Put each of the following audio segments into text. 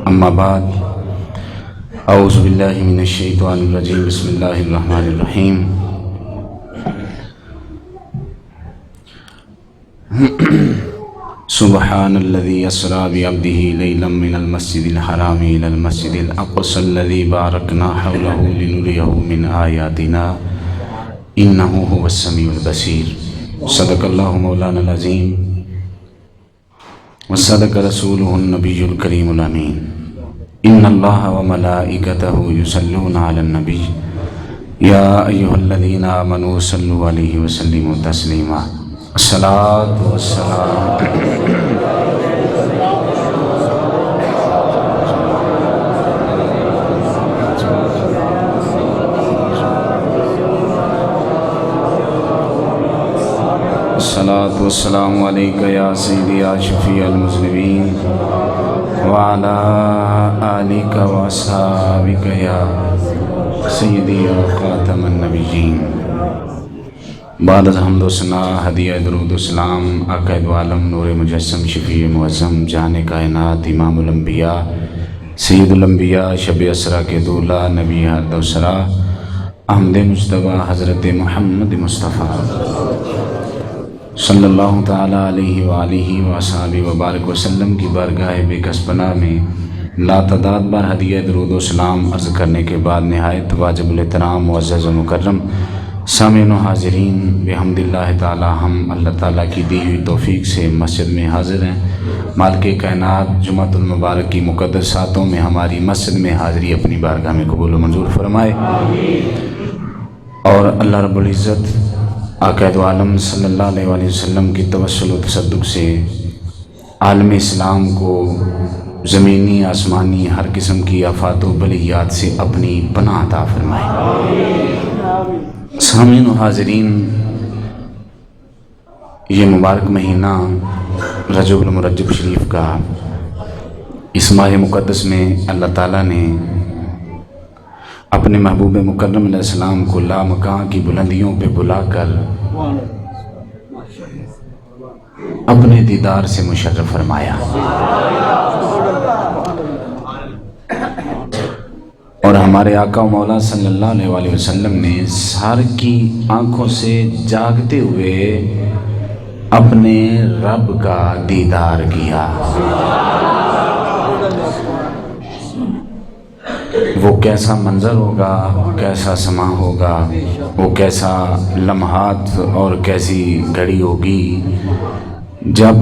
اما بعد اعوذ باللہ من الشیطان الرجیم بسم اللہ الرحمن الرحیم سبحان الذی اسری بعبدہ لیلا من المسجد الحرام الى المسجد الاقصى الذی بارکنا حولہ لنریہ من آیاتنا انہ هو السمیع البصیر۔ صدق اللہ مولانا العظیم وصدق رسولہ النبی الکریم الامین۔ ان اللہ وملائکتہ یصلون علی النبی یا ایہا الذین آمنوا صلوا علیہ وسلموا تسلیما۔ الصلاۃ والسلام الصلاۃ والسلام علیک یا سیدی یا شفیع المذنبین وعلی آلک واصحابک یا سیدی یا خاتم النبیین۔ بعد از حمد و ثناء ہدیہ درود و سلام آقا دو عالم نور مجسم شفیع معظم جان کائنات امام الانبیاء سید الانبیاء شب اسرا کے دولہ نبی حد و سرا احمد مصطفیٰ حضرت محمد مصطفیٰ صلی اللہ تعالیٰ علیہ وآلہ وصحبہ وبارک وسلم کی بارگاہ بے کس پناہ میں لاتعداد بار ہدیہ درود و سلام عرض کرنے کے بعد نہایت واجب الاحترام معزز و مکرم سامعین و حاضرین بحمد اللہ تعالیٰ ہم اللہ تعالیٰ کی دی ہوئی توفیق سے مسجد میں حاضر ہیں۔ مالک کائنات جمعۃ المبارک کی مقدس ساعتوں میں ہماری مسجد میں حاضری اپنی بارگاہ میں قبول و منظور فرمائے، اور اللہ رب العزت آقا دو عالم صلی اللہ علیہ وآلہ وسلم کی توسل و تصدق سے عالم اسلام کو زمینی آسمانی ہر قسم کی آفات و بلیات سے اپنی پناہ عطا فرمائے۔ سامعین و حاضرین، یہ مبارک مہینہ رجب المرجب شریف کا اس ماہ مقدس میں اللہ تعالیٰ نے اپنے محبوب مکرم علیہ السلام کو لامکاں کی بلندیوں پہ بلا کر اپنے دیدار سے مشرف فرمایا، اور ہمارے آقا و مولا صلی اللہ علیہ وآلہ وسلم نے سحر کی آنکھوں سے جاگتے ہوئے اپنے رب کا دیدار کیا۔ وہ کیسا منظر ہوگا، کیسا سما ہوگا، وہ کیسا لمحات اور کیسی گھڑی ہوگی جب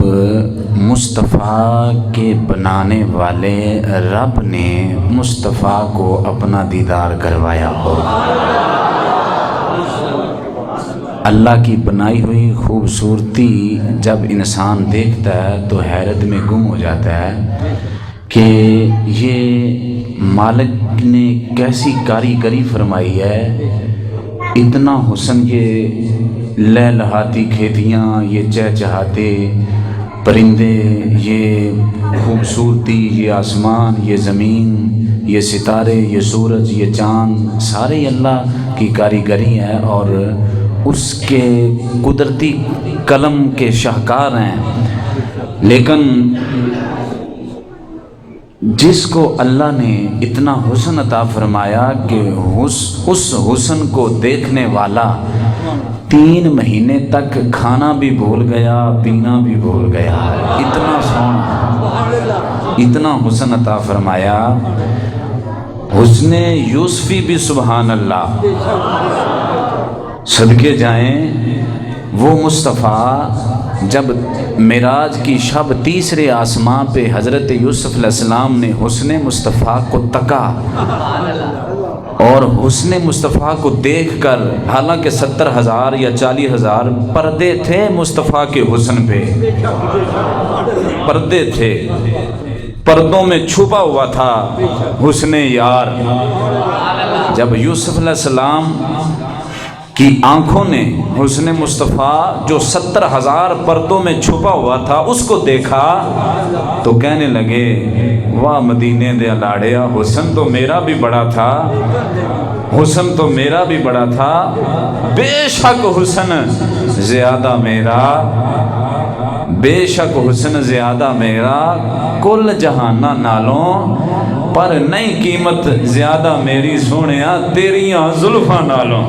مصطفیٰ کے بنانے والے رب نے مصطفیٰ کو اپنا دیدار کروایا ہو۔ اللہ کی بنائی ہوئی خوبصورتی جب انسان دیکھتا ہے تو حیرت میں گم ہو جاتا ہے کہ یہ مالک نے کیسی کاریگری فرمائی ہے، اتنا حسن، یہ لہلہاتی کھیتیاں، یہ چہچہاتے پرندے، یہ خوبصورتی، یہ آسمان، یہ زمین، یہ ستارے، یہ سورج، یہ چاند، سارے اللہ کی کاریگری ہے اور اس کے قدرتی قلم کے شاہکار ہیں۔ لیکن جس کو اللہ نے اتنا حسن عطا فرمایا کہ اس حسن کو دیکھنے والا 3 مہینے تک کھانا بھی بھول گیا، پینا بھی بھول گیا، اتنا سونا، اتنا حسن عطا فرمایا۔ حسن یوسفی بھی سبحان اللہ، صدقے جائیں وہ مصطفیٰ جب معراج کی شب تیسرے آسمان پہ حضرت یوسف علیہ السلام نے حسن مصطفیٰ کو تکا، اور حسن مصطفیٰ کو دیکھ کر، حالانکہ 70,000 یا 40,000 پردے تھے مصطفیٰ کے حسن پہ، پردے تھے، پردوں میں چھپا ہوا تھا حسن یار۔ جب یوسف علیہ السلام کی آنکھوں نے حسن مصطفیٰ جو 70,000 پردوں میں چھپا ہوا تھا اس کو دیکھا تو کہنے لگے، واہ مدینے دے لاڑیا، حسن تو میرا بھی بڑا تھا، حسن تو میرا بھی بڑا تھا، بے شک حسن زیادہ میرا بے شک حسن زیادہ میرا کل جہانہ نالوں، پر نہیں قیمت زیادہ میری سونیا تیریاں زلفاں نالوں۔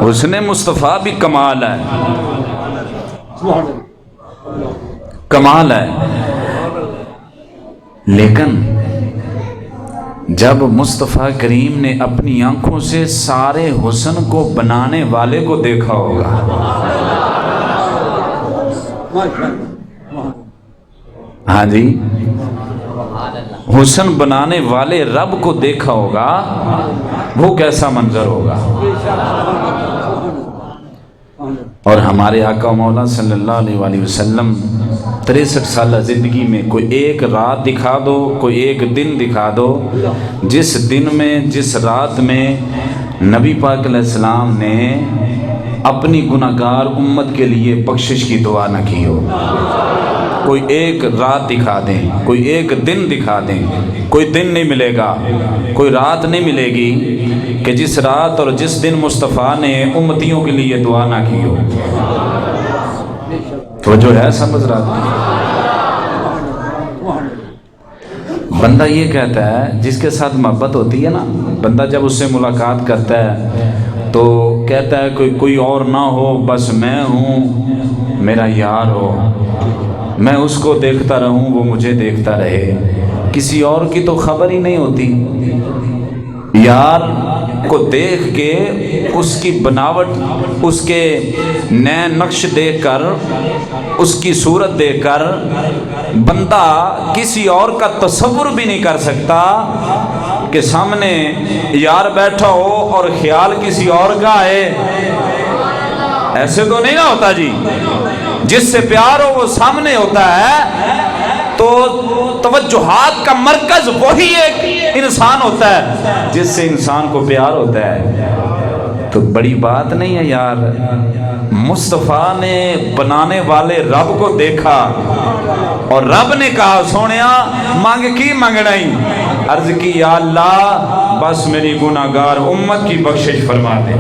حسن مصطفیٰ بھی کمال ہے، کمال ہے، لیکن جب مصطفیٰ کریم نے اپنی آنکھوں سے سارے حسن کو بنانے والے کو دیکھا ہوگا، ہاں جی، حسن بنانے والے رب کو دیکھا ہوگا، وہ کیسا منظر ہوگا۔ اور ہمارے آقا مولا صلی اللہ علیہ وآلہ وسلم 63 سالہ زندگی میں کوئی ایک رات دکھا دو، کوئی ایک دن دکھا دو، جس دن میں جس رات میں نبی پاک علیہ السلام نے اپنی گناہگار امت کے لیے بخشش کی دعا نہ کی ہو۔ کوئی ایک رات دکھا دیں، کوئی ایک دن دکھا دیں، کوئی دن نہیں ملے گا، کوئی رات نہیں ملے گی کہ جس رات اور جس دن مصطفیٰ نے امتیوں کے لیے دعا نہ کی ہو۔ تو جو ہے سمجھ رہا تھا، بندہ یہ کہتا ہے جس کے ساتھ محبت ہوتی ہے نا، بندہ جب اس سے ملاقات کرتا ہے تو کہتا ہے کوئی اور نہ ہو، بس میں ہوں، میرا یار ہو، میں اس کو دیکھتا رہوں، وہ مجھے دیکھتا رہے، کسی اور کی تو خبر ہی نہیں ہوتی۔ یار کو دیکھ کے اس کی بناوٹ، اس کے نئے نقش دیکھ کر، اس کی صورت دیکھ کر بندہ کسی اور کا تصور بھی نہیں کر سکتا کہ سامنے یار بیٹھا ہو اور خیال کسی اور کا ہے۔ ایسے تو نہیں نہ ہوتا جی، جس سے پیار ہو وہ سامنے ہوتا ہے، تو توجہات کا مرکز وہی ایک انسان ہوتا ہے جس سے انسان کو پیار ہوتا ہے۔ تو بڑی بات نہیں ہے یار، مصطفیٰ نے بنانے والے رب کو دیکھا اور رب نے کہا سونیا مانگ کی منگنا ہی، عرض کی یا اللہ بس میری گناہگار امت کی بخشش فرما دے۔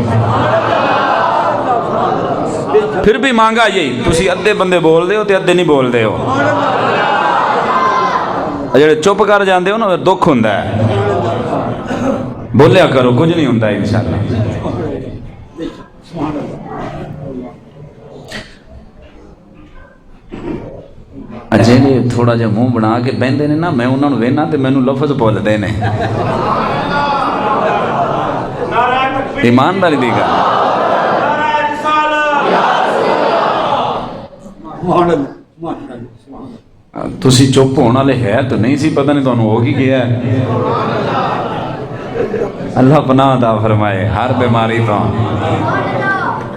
پھر بھی مانگا یہی، تسی ادھے بندے بول دے ہو تے ادھے نہیں بول دے ہو، جڑے چپ کر جاندے ہو نا دکھ ہوندا ہے، بولیا کرو کچھ نہیں ہوندا انشاءاللہ۔ جیڑے تھوڑا جہا منہ بنا کے بہندے نے نا، میں انہاں نوں وینا تے مینوں لفظ بولدے نے، ایمانداری دی گل۔ تسی چپ ہونے والے ہے تو نہیں سی، پتہ نہیں تانوں ہو کی گیا ہے۔ اللہ پناہ عطا فرمائے ہر بیماری تو،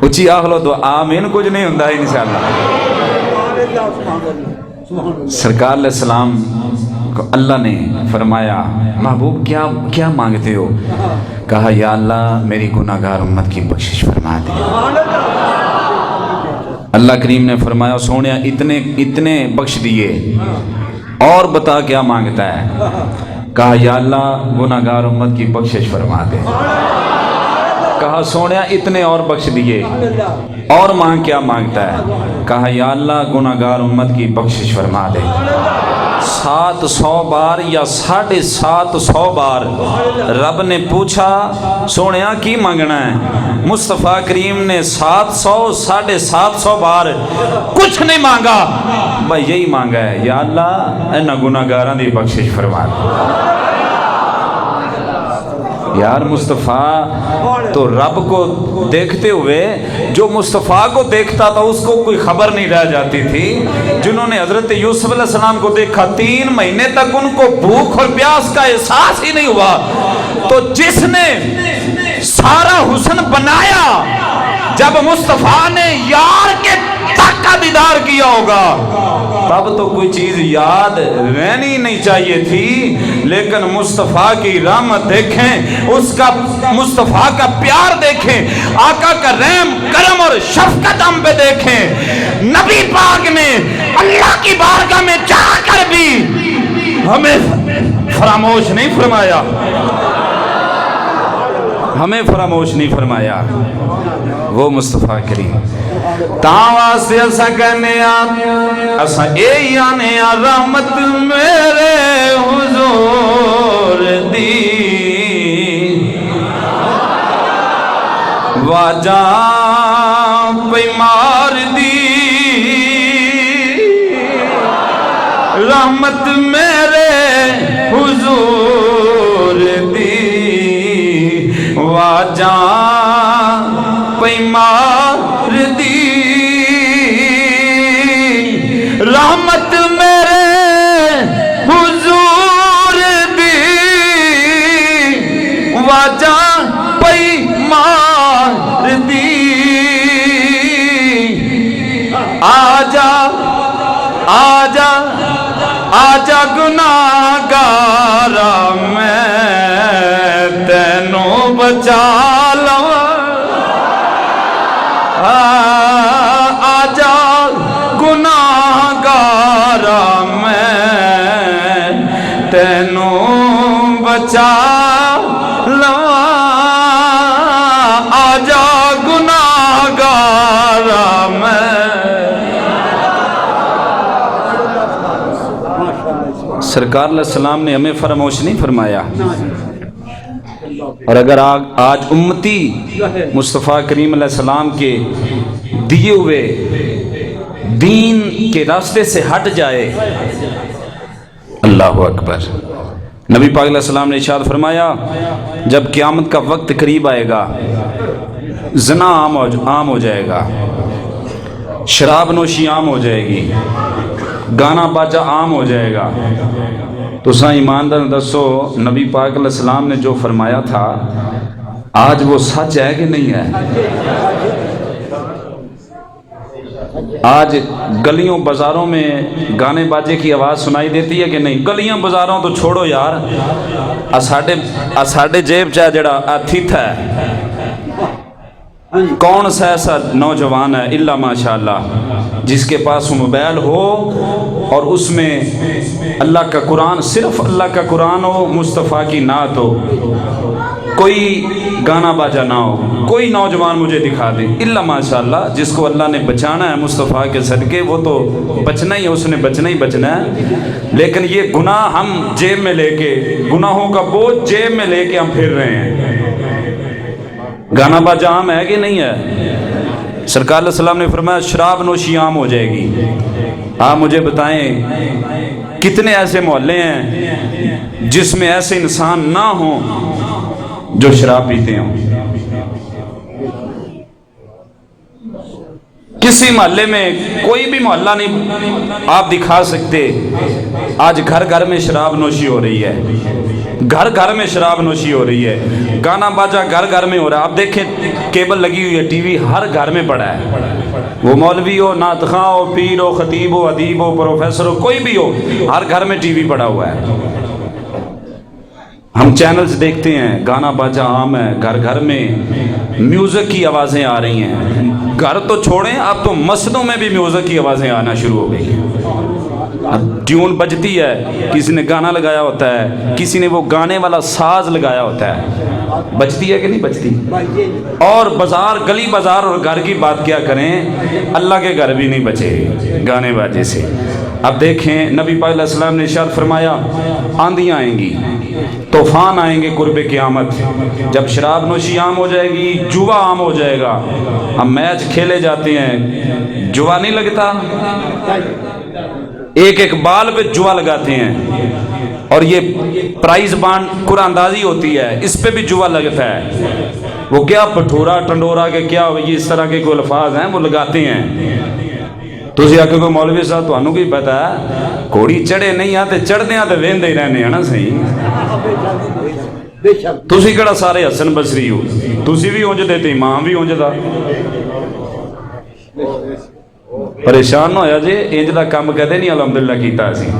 اچھی آخلو تو آمین، کچھ نہیں ہوندا انشاءاللہ۔ سرکار علیہ السلام کو اللہ نے فرمایا محبوب کیا مانگتے ہو؟ کہا یا اللہ میری گناہگار امت کی بخشش فرما دے۔ اللہ کریم نے فرمایا سونیا اتنے بخش دیے، اور بتا کیا مانگتا ہے؟ کہا یا اللہ گناہگار امت کی بخشش فرما دے۔ کہا سونیا اتنے اور بخش دیے، اور مانگ کیا مانگتا ہے؟ کہا یا اللہ گناہگار امت کی بخشش فرما دے۔ 700 بار یا 750 بار رب نے پوچھا سونیا کی مانگنا ہے؟ مصطفیٰ کریم نے 700 750 بار کچھ نہیں مانگا، بھائی یہی مانگا ہے یا اللہ انہاں گناہگاراں دی بخشش فرما دے۔ یار مصطفیٰ تو رب کو دیکھتے ہوئے، جو مصطفیٰ کو دیکھتا تھا اس کو کوئی خبر نہیں رہ جاتی تھی۔ جنہوں نے حضرت یوسف علیہ السلام کو دیکھا 3 مہینے تک ان کو بھوک اور پیاس کا احساس ہی نہیں ہوا، تو جس نے سارا حسن بنایا جب مصطفیٰ نے یار کے تک کا دیدار کیا ہوگا تب تو کوئی چیز یاد رہنی نہیں چاہیے تھی، لیکن مصطفیٰ کی رحمت دیکھیں، اس کا مصطفیٰ کا پیار دیکھیں، آقا کا رحم کرم اور شفقت ہم پہ دیکھیں۔ نبی پاک نے اللہ کی بارگاہ میں جا کر بھی ہمیں فراموش نہیں فرمایا۔ ہمیں فراموش نہیں فرمایا وہ مصطفیٰ کریم تاں واسطے اسا کہنے اسا اے آنے رحمت میرے حضور دی واجاں پیمار دی رحمت میرے حضور دی واجاں پیمار دی رحمت میرے حضور دی واجاں پیمار دی آجا آجا آجا گناہگارا میں تینوں بچا لواں آجا گناہگارا میں تینوں بچا لواں آجا گناہگارا میں سرکار علیہ السلام نے ہمیں فراموش نہیں فرمایا اور اگر آج امتی مصطفیٰ کریم علیہ السلام کے دیے ہوئے دین کے راستے سے ہٹ جائے اللہ اکبر نبی پاک علیہ السلام نے ارشاد فرمایا جب قیامت کا وقت قریب آئے گا زنا عام ہو جائے گا شراب نوشی عام ہو جائے گی گانا باجا عام ہو جائے گا تو سا ایماندار دسو نبی پاک علیہ السلام نے جو فرمایا تھا آج وہ سچ ہے کہ نہیں ہے آج گلیوں بازاروں میں گانے باجے کی آواز سنائی دیتی ہے کہ نہیں گلیاں بازاروں تو چھوڑو یار ساڈے جیب چاہ جڑا تھیت ہے کون سا ایسا نوجوان ہے الا ماشاءاللہ جس کے پاس موبائل ہو اور اس میں اللہ کا قرآن صرف اللہ کا قرآن ہو مصطفیٰ کی نعت ہو کوئی گانا باجا نہ ہو کوئی نوجوان مجھے دکھا دے الا ماشاءاللہ جس کو اللہ نے بچانا ہے مصطفیٰ کے صدقے وہ تو بچنا ہی ہے اس نے بچنا ہی بچنا ہے لیکن یہ گناہ ہم جیب میں لے کے گناہوں کا بوجھ جیب میں لے کے ہم پھر رہے ہیں گانا باجا عام ہے کہ نہیں ہے سرکار علیہ السلام نے فرمایا شراب نوشی عام ہو جائے گی آپ مجھے بتائیں کتنے ایسے محلے ہیں جس میں ایسے انسان نہ ہوں جو شراب پیتے ہوں کسی محلے میں کوئی بھی محلہ نہیں آپ دکھا سکتے آج گھر گھر میں شراب نوشی ہو رہی ہے گھر گھر میں شراب نوشی ہو رہی ہے گانا باجا گھر گھر میں ہو رہا ہے آپ دیکھیں کیبل لگی ہوئی ہے ٹی وی ہر گھر میں پڑا ہے وہ مولوی ہو نعت خواں ہو پیر ہو خطیب ہو ادیب ہو پروفیسر ہو کوئی بھی ہو ہر گھر میں ٹی وی پڑا ہوا ہے ہم چینلز دیکھتے ہیں گانا باجا عام ہے گھر گھر میں میوزک کی آوازیں آ رہی ہیں گھر تو چھوڑیں اب تو مسجدوں میں بھی میوزک کی آوازیں آنا شروع ہو گئی ٹیون بجتی ہے کسی نے گانا لگایا ہوتا ہے کسی نے وہ گانے والا ساز لگایا ہوتا ہے بجتی ہے کہ نہیں بجتی اور بازار گلی بازار اور گھر کی بات کیا کریں اللہ کے گھر بھی نہیں بچے گانے باجے سے اب دیکھیں نبی پاک علیہ السلام نے ارشاد فرمایا آندھیاں آئیں گی طوفان آئیں گے قرب قیامت جب شراب نوشی عام ہو جائے گی جوا عام ہو جائے گا ہم میچ کھیلے جاتے ہیں جوا نہیں لگتا ایک ایک بال پہ جوا لگاتے ہیں اور یہ پرائز بانڈ قرآن اندازی ہوتی ہے اس پہ بھی جوا لگتا ہے وہ کیا پٹھورا ٹنڈورا کے کیا یہ اس طرح کے کوئی الفاظ ہیں وہ لگاتے ہیں تو اسی آکے کوئی مولوی صاحب تو انہوں کی پتا ہے کوڑی چڑھے نہیں آتے چڑھتے ہیں تو ویندے ہی رہنے ہیں نا صحیح تسی کڑا سارے حسن بصری ہو تسی بھی ہونج دیتے امام بھی ہونج دا پریشان نہ ہویا جی انج دا کام کہتے نہیں الحمدللہ کیتا اسی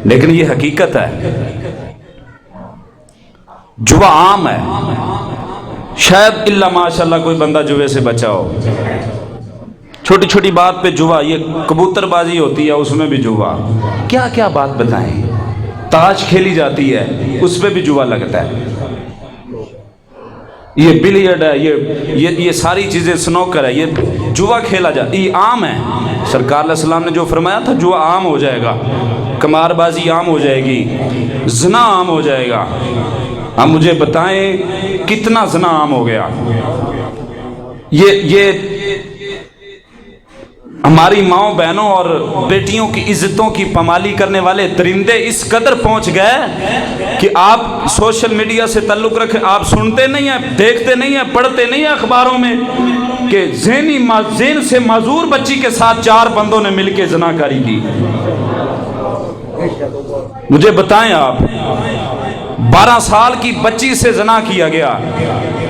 لیکن یہ حقیقت ہے جوا عام ہے شاید اللہ ماشاءاللہ کوئی بندہ جوے سے بچا ہو چھوٹی چھوٹی بات پہ جوا یہ کبوتر بازی ہوتی ہے اس میں بھی جوا کیا کیا بات بتائیں تاش کھیلی جاتی ہے اس پہ بھی جوا لگتا ہے یہ بلیئرڈ ہے، یہ ساری چیزیں سنوکر ہے، یہ جوا کھیلا جا، یہ عام ہے۔ سرکار علیہ السلام نے جو فرمایا تھا جوا عام ہو جائے گا، قمار بازی عام ہو جائے گی، زنا عام ہو جائے گا۔ اب مجھے بتائیں کتنا زنا عام ہو گیا؟ یہ ہماری ماؤں بہنوں اور بیٹیوں کی عزتوں کی پامالی کرنے والے درندے اس قدر پہنچ گئے کہ آپ سوشل میڈیا سے تعلق رکھیں، آپ سنتے نہیں ہیں، دیکھتے نہیں ہیں، پڑھتے نہیں ہیں اخباروں میں کہ ذہن سے معذور بچی کے ساتھ 4 بندوں نے مل کے زنا کاری کی۔ مجھے بتائیں آپ، 12 سال کی بچی سے زنا کیا گیا،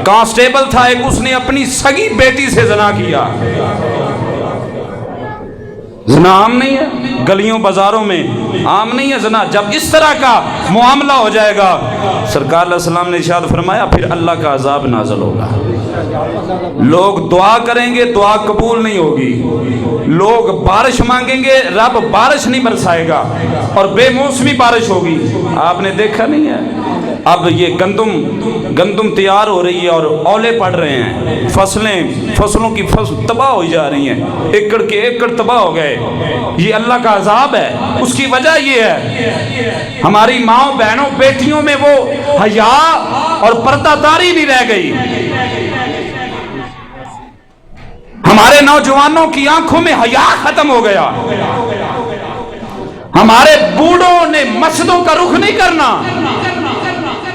کانسٹیبل تھا ایک، اس نے اپنی سگی بیٹی سے زنا کیا۔ زنا عام نہیں ہے؟ گلیوں بازاروں میں عام نہیں ہے زنا؟ جب اس طرح کا معاملہ ہو جائے گا، سرکار علیہ السلام نے ارشاد فرمایا پھر اللہ کا عذاب نازل ہوگا۔ لوگ دعا کریں گے، دعا قبول نہیں ہوگی، لوگ بارش مانگیں گے، رب بارش نہیں برسائے گا، اور بے موسمی بارش ہوگی۔ آپ نے دیکھا نہیں ہے اب یہ گندم تیار ہو رہی ہے اور اولے پڑ رہے ہیں، فصلوں کی فصل تباہ ہوئی جا رہی ہیں، ایکڑ کے ایکڑ تباہ ہو گئے۔ یہ اللہ کا عذاب ہے۔ اس کی وجہ یہ ہے ہماری ماؤں بہنوں بیٹیوں میں وہ حیا اور پردہ داری نہیں رہ گئی، ہمارے نوجوانوں کی آنکھوں میں حیا ختم ہو گیا، ہمارے بوڑھوں نے مسجدوں کا رخ نہیں کرنا،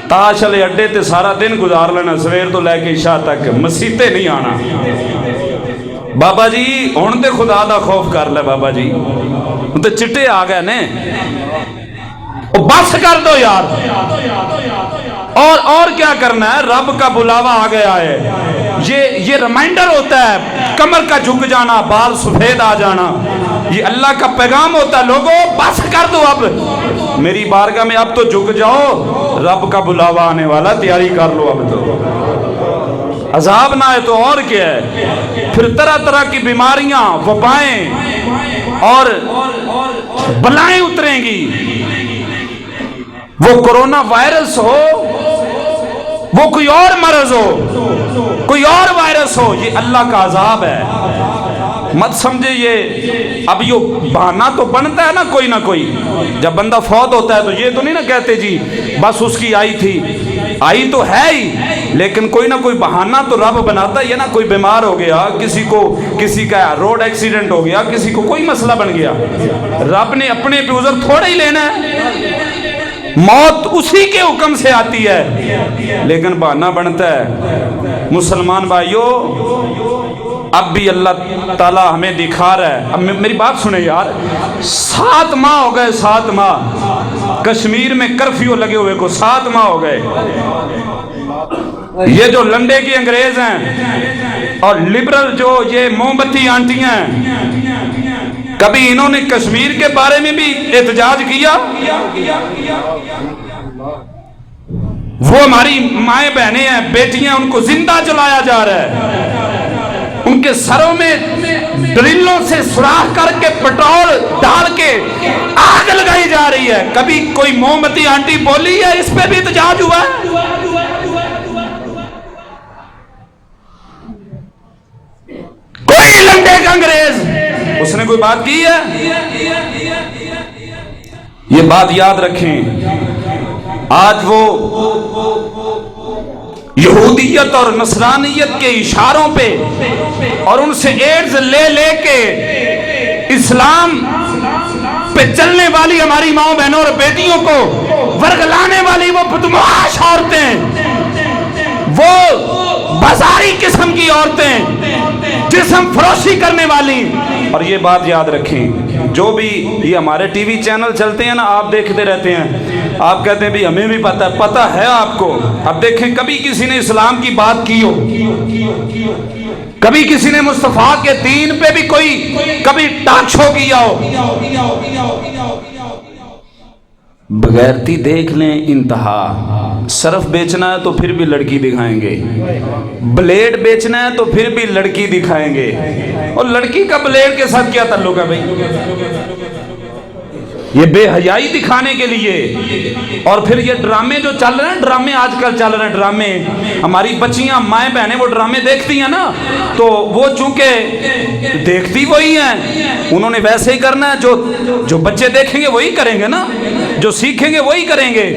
تاش والے اڈے تے سارا دن گزار لینا، سویر تو لے کے عشاء تک مسیتے نہیں آنا۔ بابا جی ہن تے خدا دا خوف کر لے، بابا جی ہن تے چٹے آ گئے نے، بس کر دو یار۔ اور کیا کرنا ہے؟ رب کا بلاوا آ گیا ہے، یہ ریمائنڈر ہوتا ہے، کمر کا جھک جانا، بال سفید آ جانا، یہ اللہ کا پیغام ہوتا ہے۔ لوگوں بس کر دو، اب میری بارگاہ میں اب تو جھک جاؤ، رب کا بلاوا آنے والا، تیاری کر لو اب تو، عذاب نہ ہے تو اور کیا ہے۔ پھر طرح طرح کی بیماریاں، وبائیں اور بلائیں اتریں گی، وہ کرونا وائرس ہو، وہ کوئی اور مرض ہو، کوئی اور وائرس ہو، یہ اللہ کا عذاب ہے۔ مت سمجھے یہ اب یہ بہانہ تو بنتا ہے نا کوئی نہ کوئی، جب بندہ فوت ہوتا ہے تو یہ تو نہیں نا کہتے جی بس اس کی آئی تھی، آئی تو ہے ہی، لیکن کوئی نہ کوئی بہانہ تو رب بناتا ہے نا۔ کوئی بیمار ہو گیا، کسی کا روڈ ایکسیڈنٹ ہو گیا، کسی کو کوئی مسئلہ بن گیا، رب نے اپنے پہ عذر تھوڑا ہی لینا ہے، موت اسی کے حکم سے آتی ہے، لیکن بہانہ بنتا ہے۔ مسلمان بھائیوں، اب بھی اللہ تعالیٰ ہمیں دکھا رہا ہے، اب میری بات سنیں یار، 7 ماہ ہو گئے، 7 ماہ کشمیر میں کرفیو لگے ہوئے کو 7 ماہ ہو گئے۔ یہ جو لنڈے کی انگریز ہیں اور لبرل جو یہ موم بتی آنٹیاں ہیں، کبھی انہوں نے کشمیر کے بارے میں بھی احتجاج کیا؟ وہ ہماری مائیں بہنیں ہیں، بیٹیاں، ان کو زندہ جلایا جا رہا ہے، ان کے سروں میں ڈرلوں سے سوراخ کر کے پٹرول ڈال کے آگ لگائی جا رہی ہے۔ کبھی کوئی موم بتی آنٹی بولی ہے اس پہ بھی احتجاج ہوا ہے؟ کوئی لنڈے کا انگریز اس نے کوئی بات کی ہے؟ یہ بات یاد رکھیں، آج وہ یہودیت اور نصرانیت کے اشاروں پہ اور ان سے ایڈز لے لے کے اسلام پہ چلنے والی ہماری ماؤں بہنوں اور بیٹیوں کو ورگلانے والی وہ بدمعاش عورتیں، وہ بازاری قسم کی عورتیں، جسم فروشی کرنے والی۔ اور یہ بات یاد رکھیں، جو بھی یہ ہمارے ٹی وی چینل چلتے ہیں نا، آپ دیکھتے رہتے ہیں، آپ کہتے ہیں بھی ہمیں بھی پتہ ہے آپ کو۔ اب دیکھیں کبھی کسی نے اسلام کی بات کی ہو، کبھی کسی نے مصطفیٰ کے دین پہ بھی کبھی ٹاک شو کیا ہو؟ بغیرتی دیکھ لیں انتہا، صرف بیچنا ہے تو پھر بھی لڑکی دکھائیں گے، بلیڈ بیچنا ہے تو پھر بھی لڑکی دکھائیں گے، اور لڑکی کا بلیڈ کے ساتھ کیا تعلق ہے بھائی؟ یہ بے حیائی دکھانے کے لیے. اور پھر یہ ڈرامے جو چل رہے ہیں، ڈرامے آج کل چل رہے ہیں، ڈرامے ہماری بچیاں مائیں بہنیں وہ ڈرامے دیکھتی ہیں نا، تو وہ چونکہ دیکھتی وہی ہیں، انہوں نے ویسے ہی کرنا ہے. جو بچے دیکھیں گے وہی کریں گے نا، جو سیکھیں گے وہی کریں گے،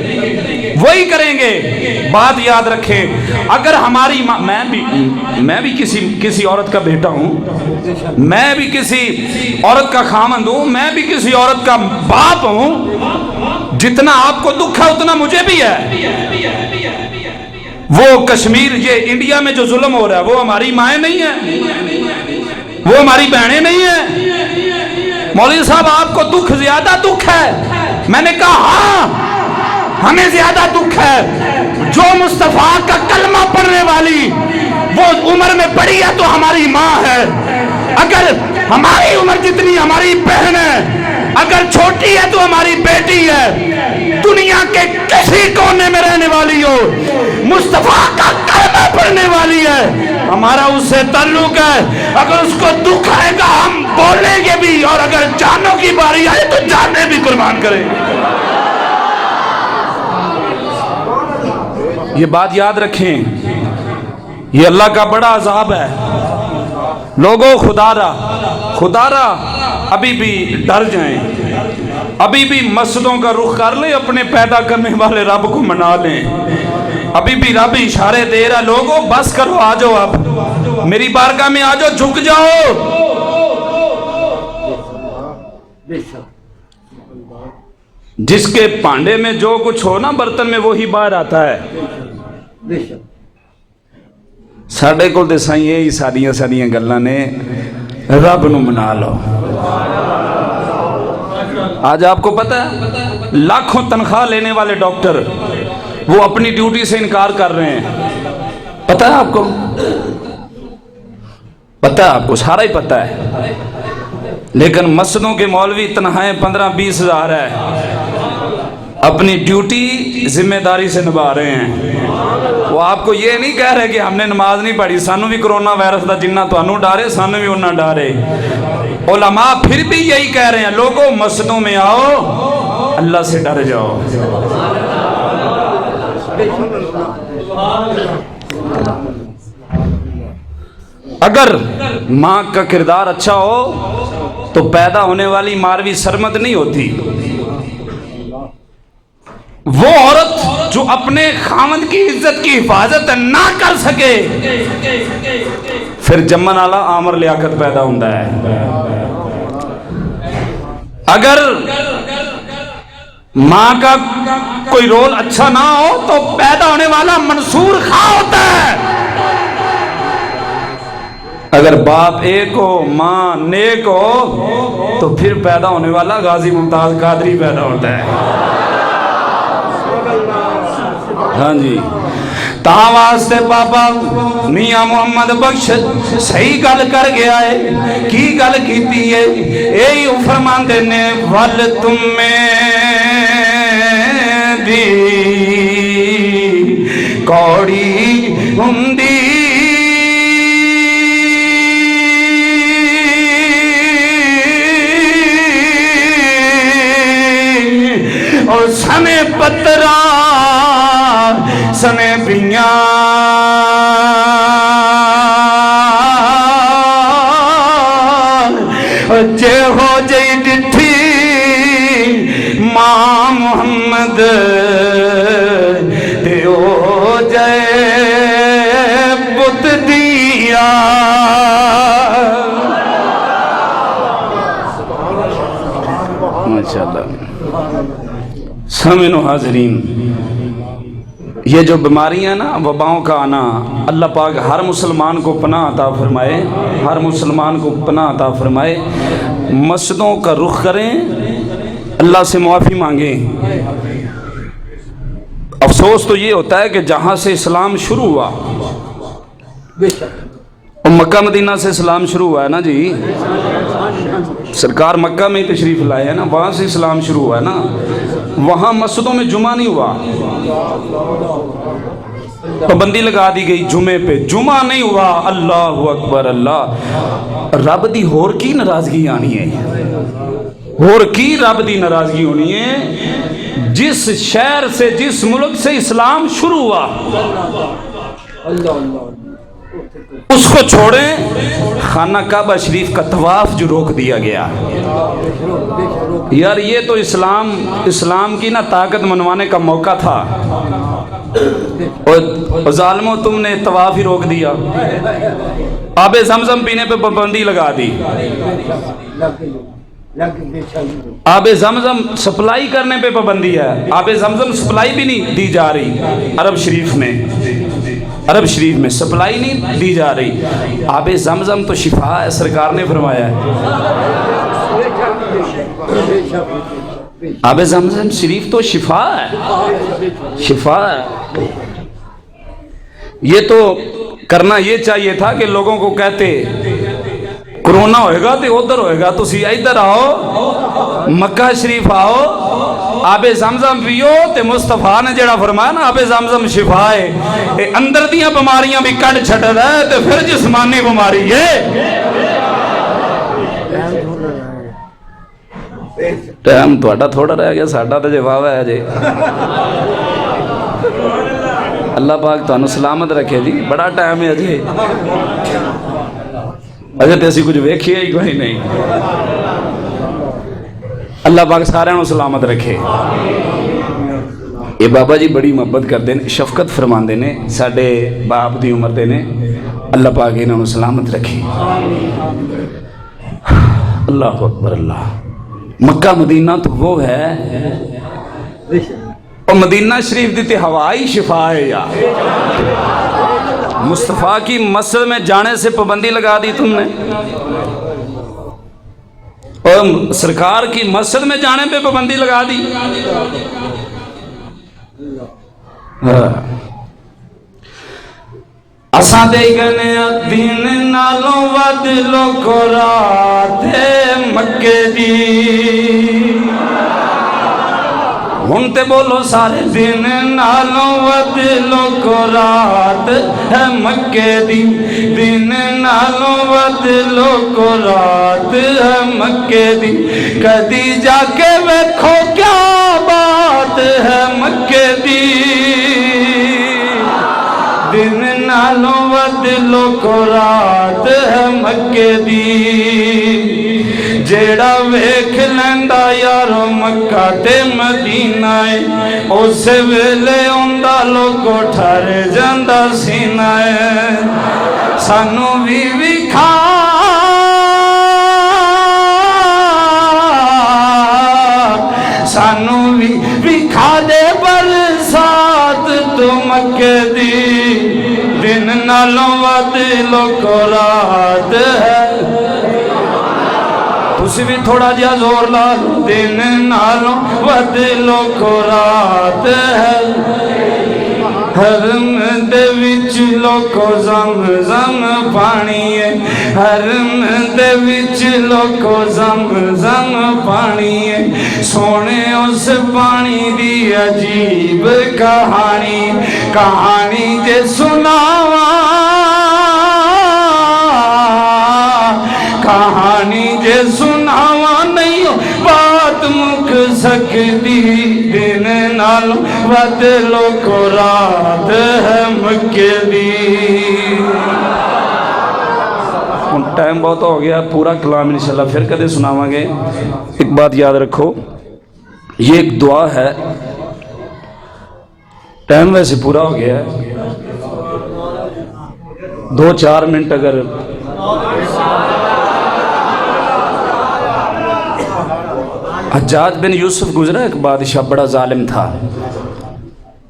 وہی کریں گے. بات یاد رکھیں، اگر ہماری میں بھی کسی عورت کا بیٹا ہوں، میں بھی کسی عورت کا خامند ہوں، میں بھی کسی عورت کا باپ ہوں. جتنا آپ کو دکھ ہے اتنا مجھے بھی ہے. وہ کشمیر، یہ انڈیا میں جو ظلم ہو رہا ہے وہ ہماری مائیں نہیں ہیں، وہ ہماری بہنیں نہیں ہیں. مولوی صاحب آپ کو دکھ زیادہ دکھ ہے. میں نے کہا ہاں ہمیں زیادہ دکھ ہے. جو مصطفیٰ کا کلمہ پڑھنے والی وہ عمر میں بڑی ہے تو ہماری ماں ہے. اگر ہماری عمر جتنی ہماری بہن ہے، اگر چھوٹی ہے تو ہماری بیٹی ہے. دنیا کے کسی کونے میں رہنے والی ہو، مصطفیٰ کا کلمہ پڑھنے والی ہے، ہمارا اس سے تعلق ہے. اگر اس کو دکھ آئے گا ہم بولیں گے بھی، اور اگر جانوں کی باری آئے تو جانیں بھی قربان کریں گے. یہ بات یاد رکھیں، یہ اللہ کا بڑا عذاب ہے. لوگوں خدا را ابھی بھی ڈر جائیں، ابھی بھی مسجدوں کا رخ کر لیں، اپنے پیدا کرنے والے رب کو منا لیں. ابھی بھی رب اشارے دے رہا، لوگوں بس کرو، آ جاؤ، اب میری بارگاہ میں آ جاؤ، جھک جاؤ. جس کے پانڈے میں جو کچھ ہو نا برتن میں وہی باہر آتا ہے. ساڈے کول تے سائیں یہی ساریاں گلاں نے، رب نو منا لو. آج آپ کو پتہ ہے لاکھوں تنخواہ لینے والے ڈاکٹر وہ اپنی ڈیوٹی سے انکار کر رہے ہیں. پتہ ہے آپ کو؟ پتہ ہے آپ کو؟ سارا ہی پتہ ہے. لیکن مسجدوں کے مولوی تنخواہیں 15-20 ہزار ہے، اپنی ڈیوٹی ذمہ داری سے نبھا رہے ہیں. وہ آپ کو یہ نہیں کہہ رہے کہ ہم نے نماز نہیں پڑھی، سانو بھی کرونا وائرس دا جنہ تانوں ڈارے سانو بھی انہاں ڈارے. علماء پھر بھی یہی کہہ رہے ہیں، لوگوں مسجدوں میں آؤ، اللہ سے ڈر جاؤ. اگر ماں کا کردار اچھا ہو تو پیدا ہونے والی ماروی سرمد نہیں ہوتی. وہ عورت جو اپنے خاوند کی عزت کی حفاظت نہ کر سکے، پھر جمن والا آمر لیاقت پیدا ہوتا ہے. اگر ماں کا کوئی رول اچھا نہ ہو تو پیدا ہونے والا منصور خواہ ہوتا ہے. اگر باپ ایک ہو، ماں نیک ہو، تو پھر پیدا ہونے والا غازی ممتاز قادری پیدا ہوتا ہے. ہاں جی، تاں واسطے پاپا میاں محمد بخش صحیح گل کر گیا ہے. کی گل کیتی ہے؟ یہی فرماندے نے، ول تمیں دی کوڑی ہندی اور سنے پترا سنے بیاں جے ہو جئی ڈٹھی ماں محمد تے ہو جائے بت دیا. ماشاءاللہ. سامعین و حاضرین، یہ جو بیماریاں نا، وباؤں کا آنا، اللہ پاک ہر مسلمان کو پناہ عطا فرمائے، ہر مسلمان کو پناہ عطا فرمائے. مسجدوں کا رخ کریں، اللہ سے معافی مانگیں. افسوس تو یہ ہوتا ہے کہ جہاں سے اسلام شروع ہوا، اور مکہ مدینہ سے اسلام شروع ہوا ہے نا جی، سرکار مکہ میں ہی تشریف لائے ہیں نا، وہاں سے اسلام شروع ہوا ہے نا. وہاں مسجدوں میں جمعہ نہیں ہوا. پابندی لگا دی گئی جمعے پہ، جمعہ نہیں ہوا، اللہ اکبر اللہ۔ رب دی ہور کی ناراضگی آنی ہے، ہور کی رب دی ناراضگی ہونی ہے؟ جس شہر سے، جس ملک سے اسلام شروع ہوا اس کو چھوڑیں، خانہ کعبہ شریف کا طواف جو روک دیا گیا۔ یار یہ تو اسلام کی نا طاقت منوانے کا موقع تھا، اور ظالموں تم نے طواف ہی روک دیا، آب زمزم پینے پہ پابندی لگا دی، آب زمزم سپلائی کرنے پہ پابندی ہے، آب زمزم سپلائی بھی نہیں دی جا رہی عرب شریف میں سپلائی نہیں دی جا رہی۔ آب زمزم تو شفا ہے، سرکار نے فرمایا ہے، آب زمزم شریف تو شفا ہے۔ یہ تو کرنا یہ چاہیے تھا کہ لوگوں کو کہتے کرونا ہوئے گا تو ادھر ہوئے گا، تسی ادھر آؤ، مکہ شریف آؤ، آب زمزم پیو، تے مصطفیٰ نے جڑا فرمایا نا آب زمزم شفا ہے، اے اندر دیاں بیماریاں بھی کٹ چھٹدا ہے تے پھر جسمانی بیماری ہے۔ ٹائم تھوڑا تھوڑا رہ گیا، ساڈا تے جواب ہے جی۔ اللہ پاک تانوں سلامت رکھے جی، بڑا ٹائم ہے جی، اگر ایسی کچھ ویکھیے ہی کوئی نہیں۔ اللہ پاک سارے نوں سلامت رکھے۔ یہ بابا جی بڑی محبت کرتے ہیں، شفقت فرماندے نے، ساڈے باپ دی عمر دے نے، اللہ پاک انہاں نوں سلامت رکھے۔ اللہ اکبر اللہ۔ مکہ مدینہ تو وہ ہے، اور مدینہ شریف دی تے ہوائی شفا ہے یار۔ مصطفیٰ کی مسجد میں جانے سے پابندی لگا دی تم نے، اور سرکار کی مسجد میں جانے پہ پابندی لگا دی۔ اساں دے گنے دین نالوں ود لوکو رات مکے دی، ہن تے بولو سارے دن نالوں ود لوکو رات ہے مکے دی، دن نالوں ود لوکو رات ہے مکے دی، کدی جا کے ویکھو کیا بات ہے مکے دی، دن نالوں ود لوکو رات ہے مکے دی، جیڑا ویکھ لیندا یارو مکہ تے مدینہ ہے، اس ویلے اوندا لوکو ٹھر جاندا سینہ ہے، سانوں بھی وکھا سانوں بھی وکھا دے برسات تو مکے دی، دن نالوں ود لوکو رات ہے، تسی بھی تھوڑا جہا زور لا لو، دن نالوں ود لوکو رات ہے، حرم دے وچ لوکو زمزم پانی ہے، حرم دے وچ لوکو زمزم پانی ہے، سونے اس پانی دی عجیب کہانی، کہانی جے سناواں، کہانی جے سناواں نہیں بات مک سکتی، دن نال ود لوکو رات ہے مکے دی۔ ٹائم بہت ہو گیا، پورا کلام انشاءاللہ پھر کدے سناواں گے۔ ایک بات یاد رکھو، یہ ایک دعا ہے، ٹائم ویسے پورا ہو گیا ہے، 2-4 منٹ اگر حجاج بن یوسف گزرا ایک بادشاہ بڑا ظالم تھا،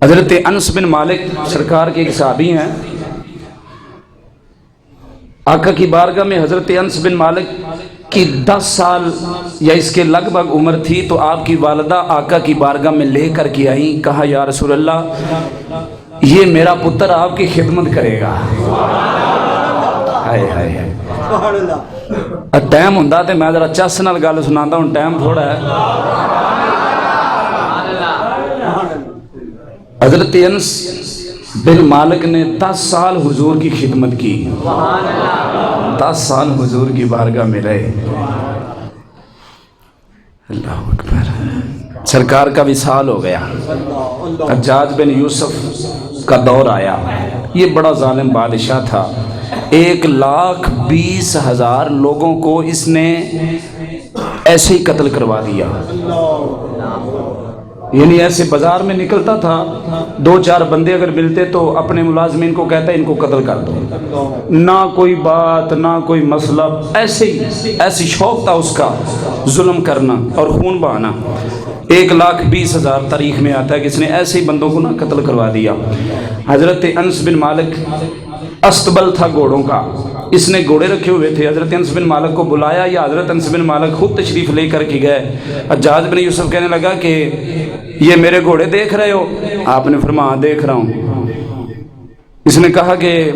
حضرت انس بن مالک سرکار کے ایک صحابی ہیں، آقا کی بارگاہ میں حضرت انس بن مالک کی 10 سال یا اس کے لگ بھگ عمر تھی، تو آپ کی والدہ آقا کی بارگاہ میں لے کر کے آئیں، کہا یا رسول اللہ یہ میرا پتر آپ کی خدمت کرے گا۔ ہائے ہائے ہائے، ٹائم ہوندہ تے میں ذرا چس نال گل سناندا، ہوں ٹائم تھوڑا ہے۔ حضرت انس بن مالک نے 10 سال حضور کی خدمت کی، 10 سال حضور کی بارگاہ میں رہے۔ اللہ اکبر۔ سرکار کا وصال ہو گیا، حجاج بن یوسف کا دور آیا۔ یہ بڑا ظالم بادشاہ تھا، 1,20,000 لوگوں کو اس نے ایسے ہی قتل کروا دیا۔ یعنی ایسے بازار میں نکلتا تھا، 2-4 بندے اگر ملتے تو اپنے ملازمین کو کہتا ہے ان کو قتل کر دو، نہ کوئی بات نہ کوئی مسئلہ، ایسی شوق تھا اس کا ظلم کرنا اور خون بہانا۔ 1,20,000 تاریخ میں آتا ہے کہ اس نے ایسے ہی بندوں کو قتل کروا دیا۔ حضرت انس بن مالک استبل تھا گھوڑوں کا، اس نے گھوڑے رکھے ہوئے تھے، حضرت انس بن مالک کو بلایا یا حضرت انس بن مالک خود تشریف لے کر کے گئے۔ حجاج بن یوسف کہنے لگا کہ یہ میرے گھوڑے دیکھ رہے ہو؟ آپ نے فرمایا دیکھ رہا ہوں۔ اس نے کہا کہ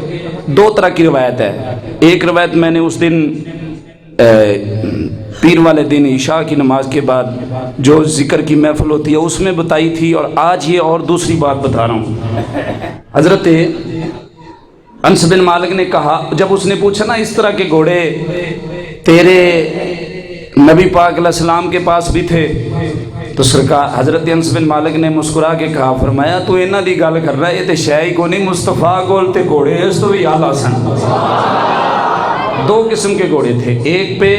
2 طرح کی روایت ہے، ایک روایت میں نے اس دن پیر والے دن عشاء کی نماز کے بعد جو ذکر کی محفل ہوتی ہے اس میں بتائی تھی، اور آج یہ اور دوسری بات بتا رہا ہوں۔ حضرت انس بن مالک نے کہا، جب اس نے پوچھا نا اس طرح کے گھوڑے تیرے نبی پاک علیہ السلام کے پاس بھی تھے، تو سرکار حضرت انس بن مالک نے مسکرا کے کہا، فرمایا تو انہاں دی گل کر رہا ہے، یہ تے شے ہی کو نہیں، مصطفیٰ کول تے گھوڑے اس تو بھی اعلیٰ سن۔ 2 قسم کے گھوڑے تھے، ایک پہ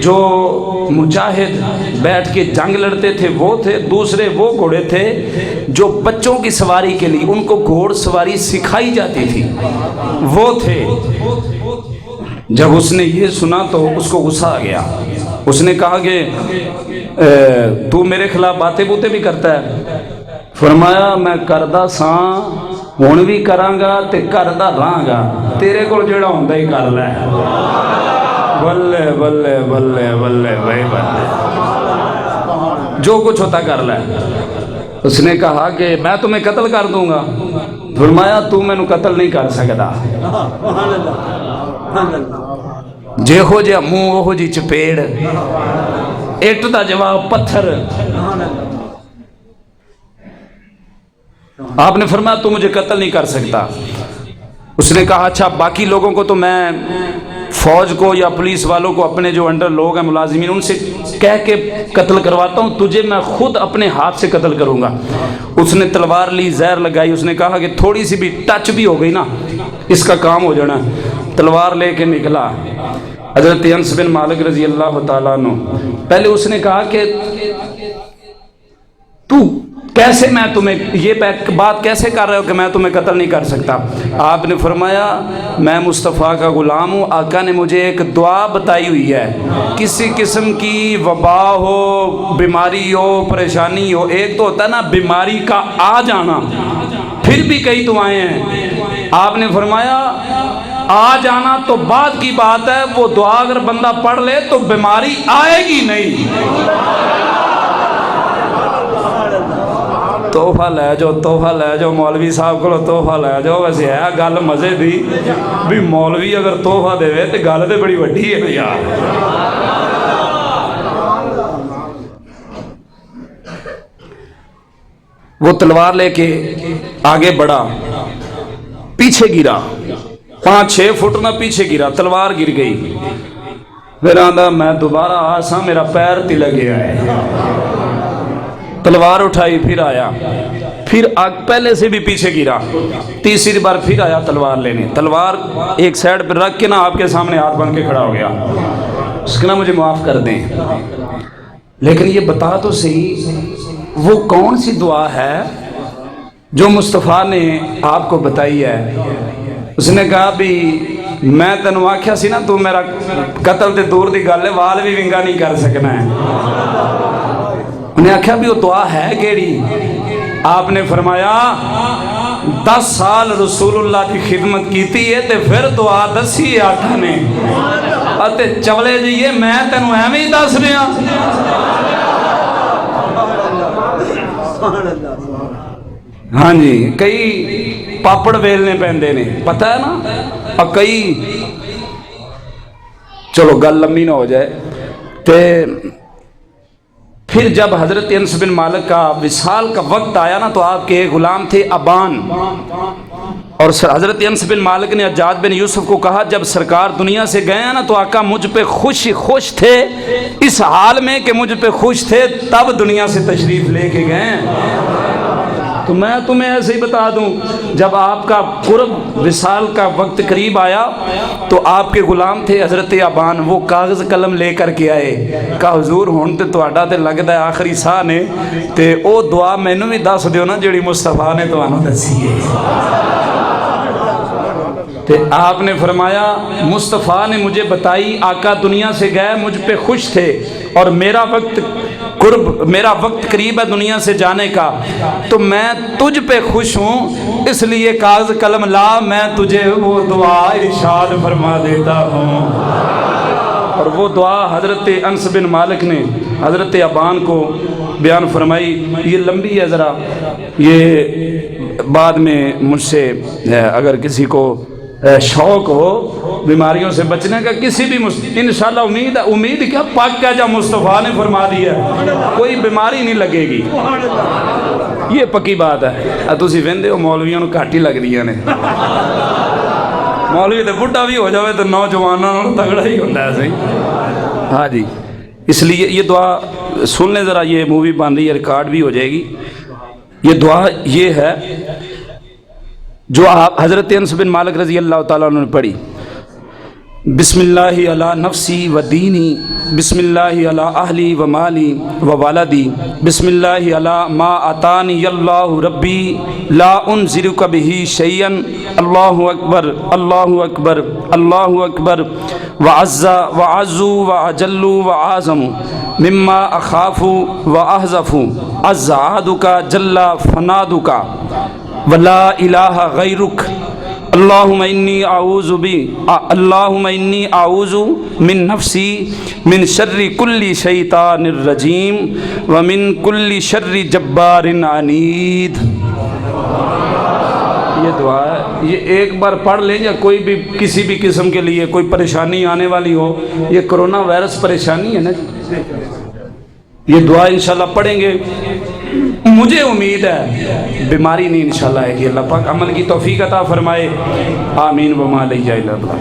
جو مجاہد بیٹھ کے جنگ لڑتے تھے وہ تھے، دوسرے وہ گھوڑے تھے جو بچوں کی سواری کے لیے ان کو گھوڑ سواری سکھائی جاتی تھی، وہ تھے۔ جب اس نے یہ سنا تو اس کو غصہ آ گیا، اس نے کہا کہ تو میرے خلاف باتیں بوتے بھی کرتا ہے؟ فرمایا میں کردہ ساں، ہن بھی کراں گا تے کردا رہاں گا، تیرے کول جیڑا ہوندا ہی کر لے۔ بلے بلے بلے بلے بھائی بلے، جو کچھ ہوتا کر لے۔ اس نے کہا کہ میں تمہیں قتل کر دوں گا، فرمایا تو میں نو قتل نہیں کر سکتا، جے ہو جا منہ وہ جی چپیڑ، اٹ دا جواب پتھر۔ آپ نے فرمایا تو مجھے قتل نہیں کر سکتا۔ اس نے کہا اچھا باقی لوگوں کو تو میں فوج کو یا پولیس والوں کو اپنے جو انڈر لوگ ہیں ملازمین ان سے کہہ کے قتل کرواتا ہوں، تجھے میں خود اپنے ہاتھ سے قتل کروں گا۔ اس نے تلوار لی، زہر لگائی، اس نے کہا کہ تھوڑی سی بھی ٹچ بھی ہو گئی نا اس کا کام ہو جانا۔ تلوار لے کے نکلا حضرت انس بن مالک رضی اللہ تعالیٰ عنہ۔ پہلے اس نے کہا کہ تو کیسے میں تمہیں یہ بات کیسے کر رہے ہو کہ میں تمہیں قتل نہیں کر سکتا؟ آپ نے فرمایا میں مصطفیٰ کا غلام ہوں، آقا نے مجھے ایک دعا بتائی ہوئی ہے، کسی قسم کی وبا ہو، بیماری ہو، پریشانی ہو، ایک تو ہوتا ہے نا بیماری کا آ جانا، پھر بھی کئی دعائیں ہیں۔ آپ نے فرمایا آ جانا تو بعد کی بات ہے، وہ دعا اگر بندہ پڑھ لے تو بیماری آئے گی نہیں۔ تحفہ لے جاؤ، تحفہ لے جاؤ، مولوی صاحب کو تحفہ لے جاؤ۔ ویسے ہے گل مزے دی بھی مولوی اگر تحفہ دے تو گل تو بڑی وڈی ہے یار۔ وہ تلوار لے کے آگے بڑھا، پیچھے گرا، 5-6 فٹ نہ پیچھے گرا، تلوار گر گئی۔ پھر آندا میں دوبارہ آسا، میرا پیر تلک گیا ہے۔ تلوار اٹھائی، پھر آیا، پھر پہلے سے بھی پیچھے گرا، تیسری بار پھر آیا تلوار لینے، تلوار ایک سائڈ پہ رکھ کے نا آپ کے سامنے ہاتھ بن کے کھڑا ہو گیا۔ اس کے نا مجھے معاف کر دیں، لیکن یہ بتا تو صحیح وہ کون سی دعا ہے جو مصطفیٰ نے آپ کو بتائی ہے؟ اس نے کہا بھی میں تینوں آکھیا سی نا تو میرا قتل تے دور دی گل ہے، وال بھی ونگا نہیں کر سکنا ہے۔ انہیں آکھیا بھی وہ دعا ہے کیڑی؟ آپ نے فرمایا 10 سال رسول اللہ کی خدمت کیتی ہے تے پھر دعا دسی ہے آقا نے، اتے چولے جئیے میں تینوں ایویں ہی دس رہا۔ ہاں جی، کئی پاپڑ ویلنے پیندے نے، پتہ ہے نا، اور کئی چلو گل لمبی نہ ہو جائے تے پھر جب حضرت انس بن مالک کا وصال کا وقت آیا نا تو آپ کے غلام تھے ابان، اور حضرت انس بن مالک نے حجاج بن یوسف کو کہا جب سرکار دنیا سے گئے ہیں نا تو آقا مجھ پہ خوش تھے، اس حال میں کہ مجھ پہ خوش تھے تب دنیا سے تشریف لے کے گئے ہیں۔ تو میں تمہیں ایسے ہی بتا دوں، جب آپ کا قرب وصال کا وقت قریب آیا تو آپ کے غلام تھے حضرت ابان، وہ کاغذ قلم لے کر کے آئے، کہا حضور ہن تے تہاڈا تے لگدا ہے آخری ساہ نے، تے او دعا مینوں بھی دس دیو نا جڑی مصطفیٰ نے تانوں دسی ہے۔ تے آپ نے فرمایا مصطفیٰ نے مجھے بتائی، آقا دنیا سے گئے مجھ پہ خوش تھے اور میرا وقت قریب ہے دنیا سے جانے کا، تو میں تجھ پہ خوش ہوں، اس لیے کاغذ قلم لا، میں تجھے وہ دعا ارشاد فرما دیتا ہوں۔ اور وہ دعا حضرت انس بن مالک نے حضرت ابان کو بیان فرمائی۔ یہ لمبی ہے ذرا، یہ بعد میں مجھ سے اگر کسی کو شوق ہو بیماریوں سے بچنے کا، کسی بھی انشاءاللہ امید کیا پاک کیا جا مصطفیٰ نے فرما دیا کوئی بیماری نہیں لگے گی، یہ پکی بات ہے۔ تسی ویندے ہو مولویوں نو گھٹ ہی لگ رہی نے، مولوی تے بڈھا بھی ہو جاوے تو نوجوانوں تگڑا ہی ہوتا ہے صحیح۔ ہاں جی، اس لیے یہ دعا سن لیں ذرا، یہ مووی بن رہی ہے، ریکارڈ بھی ہو جائے گی۔ یہ دعا یہ ہے جو آپ حضرت انس بن مالک رضی اللہ تعالیٰ عنہ نے پڑھی، بسم اللہ علی نفسی و دینی، بسم اللہ علی اہلی و مالی و والدی، بسم اللہ علی ما اتانی اللہ ربی لا انذرک بہ شیئا، اللہ اکبر اللہ اکبر اللہ اکبر، وعز وعجل وعظم مما اخاف واحذف، عز عہدک جل فنادک ولا الہ غیرک، اللہم انی اعوذ من نفسی من شر کل شیطان الرجیم ومن کل شر جبار عنید۔ یہ دعا ہے، یہ ایک بار پڑھ لیں، یا کوئی بھی کسی بھی قسم کے لیے کوئی پریشانی آنے والی ہو، یہ کرونا وائرس پریشانی ہے نا، یہ دعا انشاءاللہ پڑھیں گے، مجھے امید ہے بیماری نہیں انشاءاللہ ہے کہ اللہ پاک عمل کی توفیق عطا فرمائے، آمین وما علیہ الا اللہ۔